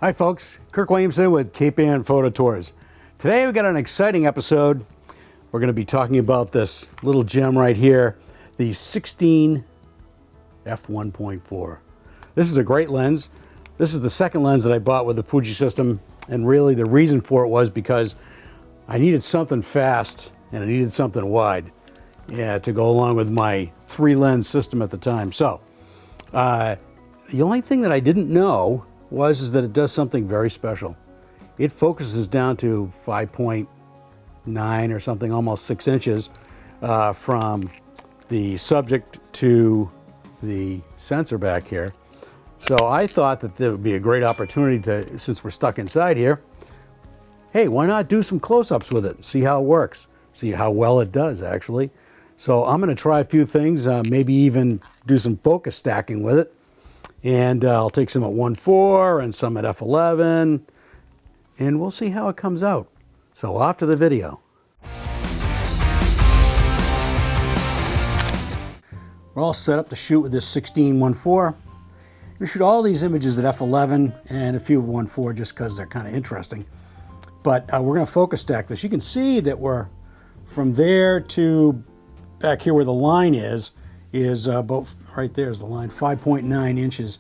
Hi folks, Kirk Williamson with Cape Ann Photo Tours. Today we've got an exciting episode. We're going to be talking about this little gem right here, the 16 f1.4. This is a great lens. This is the second lens that I bought with the Fuji system, and really the reason for it was because I needed something fast and I needed something wide, to go along with my 3-lens system at the time. So the only thing that I didn't know is that it does something very special. It focuses down to 5.9 or something, almost 6 inches from the subject to the sensor back here. So I thought that there would be a great opportunity to, since we're stuck inside here, hey, why not do some close-ups with it and see how it works, see how well it does actually. So I'm going to try a few things, maybe even do some focus stacking with it. And I'll take some at 1.4 and some at f11, and we'll see how it comes out. So off to the video. We're all set up to shoot with this 16-1.4. I'm going to shoot all these images at f11 and a few at 1.4 just because they're kind of interesting. But we're going to focus stack this. You can see that we're from there to back here where the line is about right there is the line, 5.9 inches.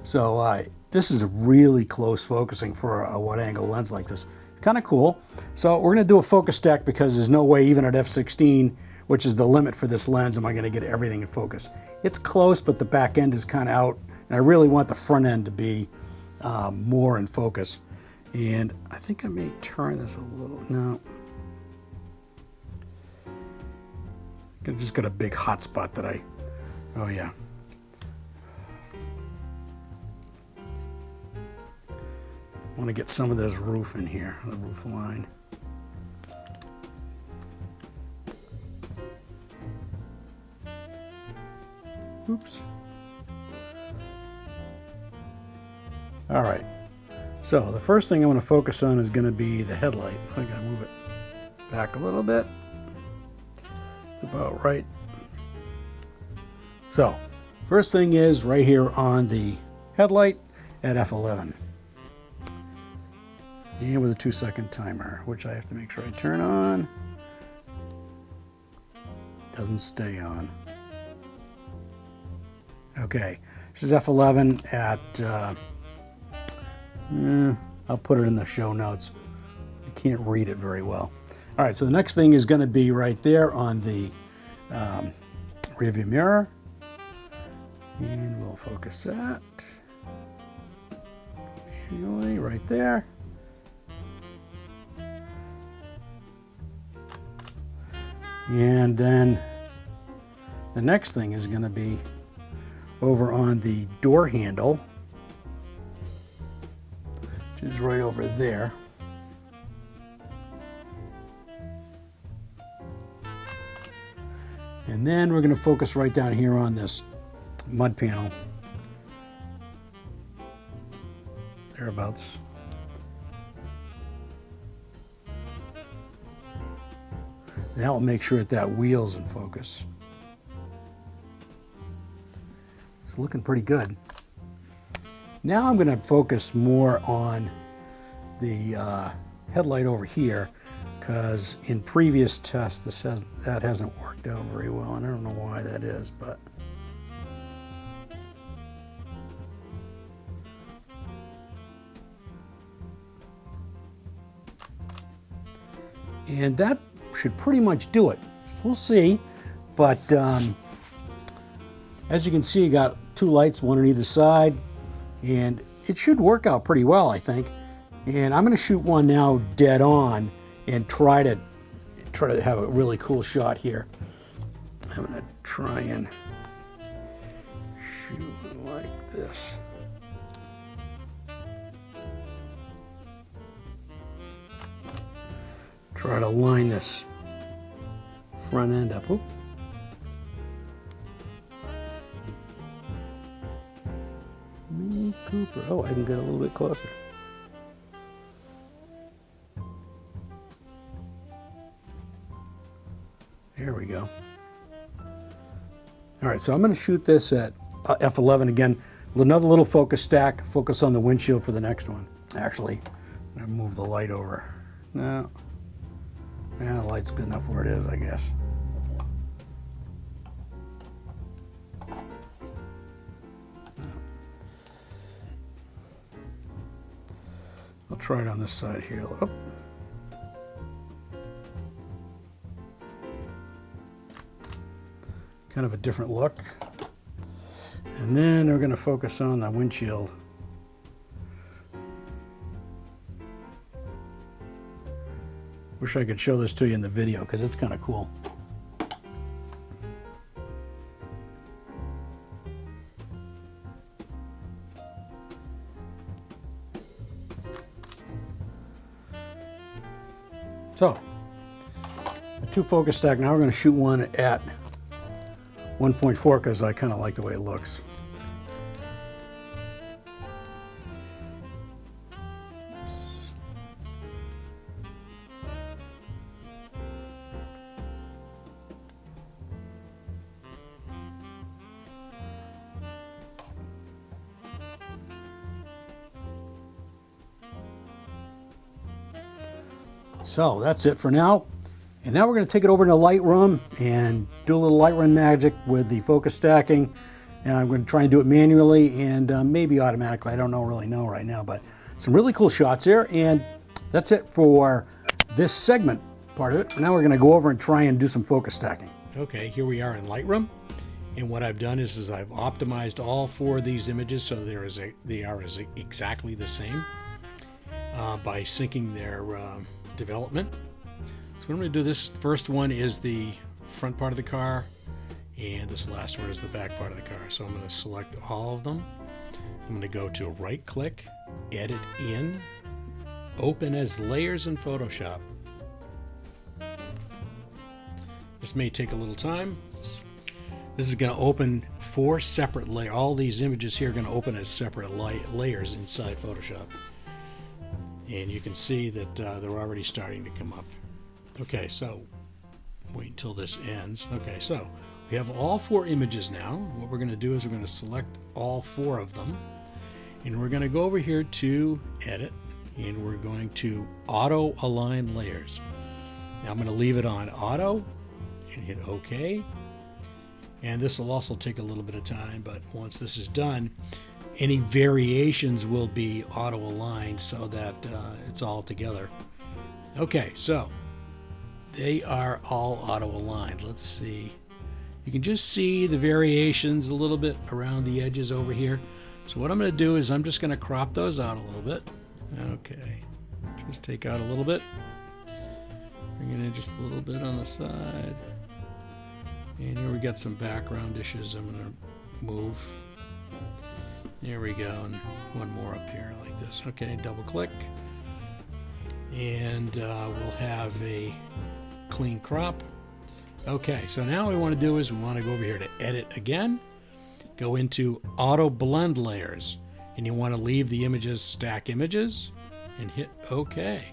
So this is a really close focusing for a wide angle lens like this. Kind of cool. So we're going to do a focus stack because there's no way even at f16, which is the limit for this lens, am I going to get everything in focus. It's close, but the back end is kind of out, and I really want the front end to be more in focus. And I think I may turn this a little. No. I just got a big hot spot that oh yeah. I want to get some of this roof in here, the roof line. Oops. All right. So the first thing I want to focus on is going to be the headlight. I got to move it back a little bit. It's about right. So, first thing is right here on the headlight at f11. And with a 2-second timer, which I have to make sure I turn on. Doesn't stay on. Okay, this is f11 at, I'll put it in the show notes. I can't read it very well. All right, so the next thing is going to be right there on the rearview mirror. And we'll focus that manually right there. And then the next thing is going to be over on the door handle, which is right over there. And then we're going to focus right down here on this mud panel. Thereabouts. And that will make sure that wheel's in focus. It's looking pretty good. Now I'm going to focus more on the headlight over here, because in previous tests that hasn't worked out very well, and I don't know why that is, but and that should pretty much do it. We'll see, but as you can see, you got 2 lights, one on either side, and it should work out pretty well, I think. And I'm going to shoot one now dead on and try to have a really cool shot here. I'm going to try and shoot like this. Try to line this front end up. Oop. Mini Cooper. Oh, I can get a little bit closer. There we go. All right, so I'm going to shoot this at f11 again. Another little focus stack, focus on the windshield for the next one. Actually, I'm gonna move the light over. No, yeah, the light's good enough where it is, I guess. I'll try it on this side here. Oh. Kind of a different look. And then we're going to focus on the windshield. Wish I could show this to you in the video because it's kind of cool. So, a 2 focus stack. Now we're going to shoot one at 1.4 because I kind of like the way it looks. Oops. So that's it for now. And now we're going to take it over to Lightroom and do a little Lightroom magic with the focus stacking. And I'm going to try and do it manually and maybe automatically. I don't really know right now, but some really cool shots here. And that's it for this segment part of it. Now we're going to go over and try and do some focus stacking. Okay, here we are in Lightroom. And what I've done is I've optimized all 4 of these images so they are exactly the same by syncing their development. So what I'm going to do, this first one is the front part of the car, and this last one is the back part of the car. So I'm going to select all of them. I'm going to go to right click, edit in, open as layers in Photoshop. This may take a little time. This is going to open 4 separate layers. All these images here are going to open as separate layers inside Photoshop. And you can see that they're already starting to come up. Okay, so wait until this ends. Okay, so we have all 4 images now. What we're going to do is we're going to select all 4 of them. And we're going to go over here to Edit. And we're going to Auto Align Layers. Now I'm going to leave it on Auto and hit OK. And this will also take a little bit of time, but once this is done, any variations will be auto aligned so that it's all together. Okay, so they are all auto aligned. Let's see. You can just see the variations a little bit around the edges over here. So what I'm going to do is I'm just going to crop those out a little bit. Okay, just take out a little bit. Bring it in just a little bit on the side. And here we got some background issues I'm going to move. There we go, and one more up here like this. Okay, double click. And we'll have a clean crop. Okay, so now what we want to do is we want to go over here to Edit again. Go into Auto Blend Layers. And you want to leave the images Stack Images and hit OK.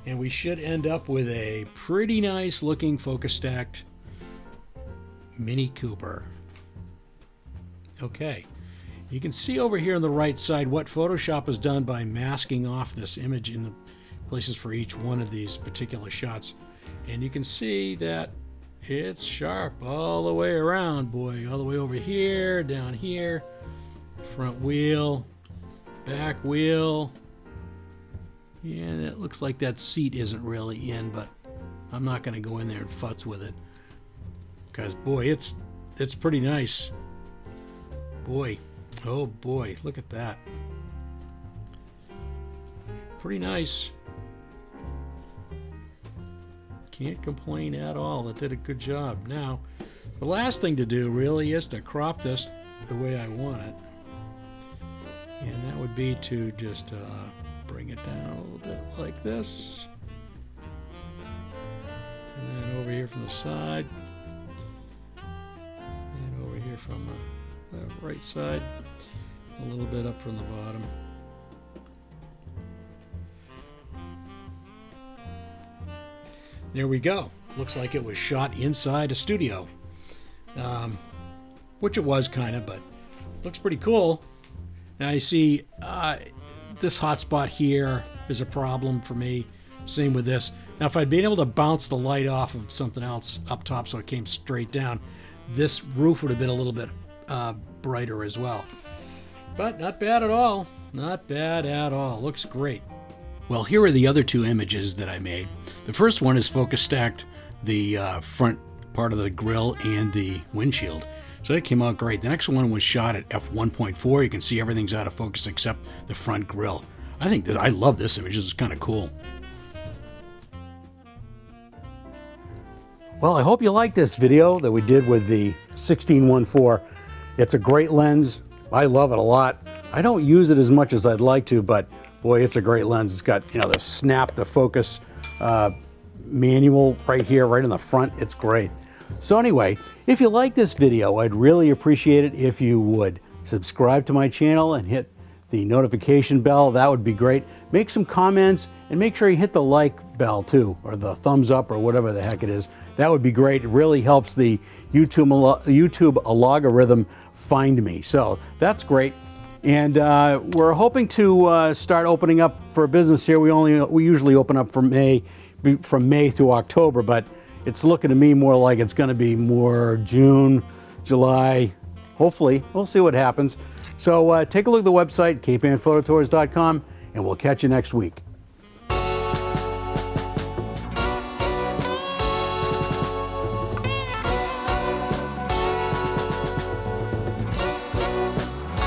And we should end up with a pretty nice looking focus stacked Mini Cooper. Okay, you can see over here on the right side what Photoshop has done by masking off this image in the places for each one of these particular shots. And you can see that it's sharp all the way around, boy, all the way over here, down here, front wheel, back wheel. And it looks like that seat isn't really in, but I'm not going to go in there and futz with it. Because, boy, it's pretty nice. Boy, oh boy, look at that. Pretty nice. Can't complain at all. It did a good job. Now, the last thing to do really is to crop this the way I want it. And that would be to just bring it down a little bit like this. And then over here from the side. And over here from the right side. A little bit up from the bottom. There we go. Looks like it was shot inside a studio. Which it was kind of, but looks pretty cool. And I see this hotspot here is a problem for me. Same with this. Now, if I'd been able to bounce the light off of something else up top so it came straight down, this roof would have been a little bit brighter as well. But not bad at all. Not bad at all. Looks great. Well, here are the other two images that I made. The first one is focus stacked the front part of the grille and the windshield. So that came out great. The next one was shot at f1.4. You can see everything's out of focus except the front grille. I love this image. This is kind of cool. Well, I hope you liked this video that we did with the 16-1.4. It's a great lens. I love it a lot. I don't use it as much as I'd like to, but boy, it's a great lens. It's got, you know, the snap to focus manual right here, right in the front. It's great. So anyway, if you like this video, I'd really appreciate it if you would subscribe to my channel and hit the notification bell. That would be great. Make some comments and make sure you hit the like bell too, or the thumbs up, or whatever the heck it is. That would be great. It really helps the YouTube algorithm find me. So that's great. And we're hoping to start opening up for business here. We usually open up from May through October, but it's looking to me more like it's going to be more June, July. Hopefully, we'll see what happens. So take a look at the website, capeanphototours.com, and we'll catch you next week.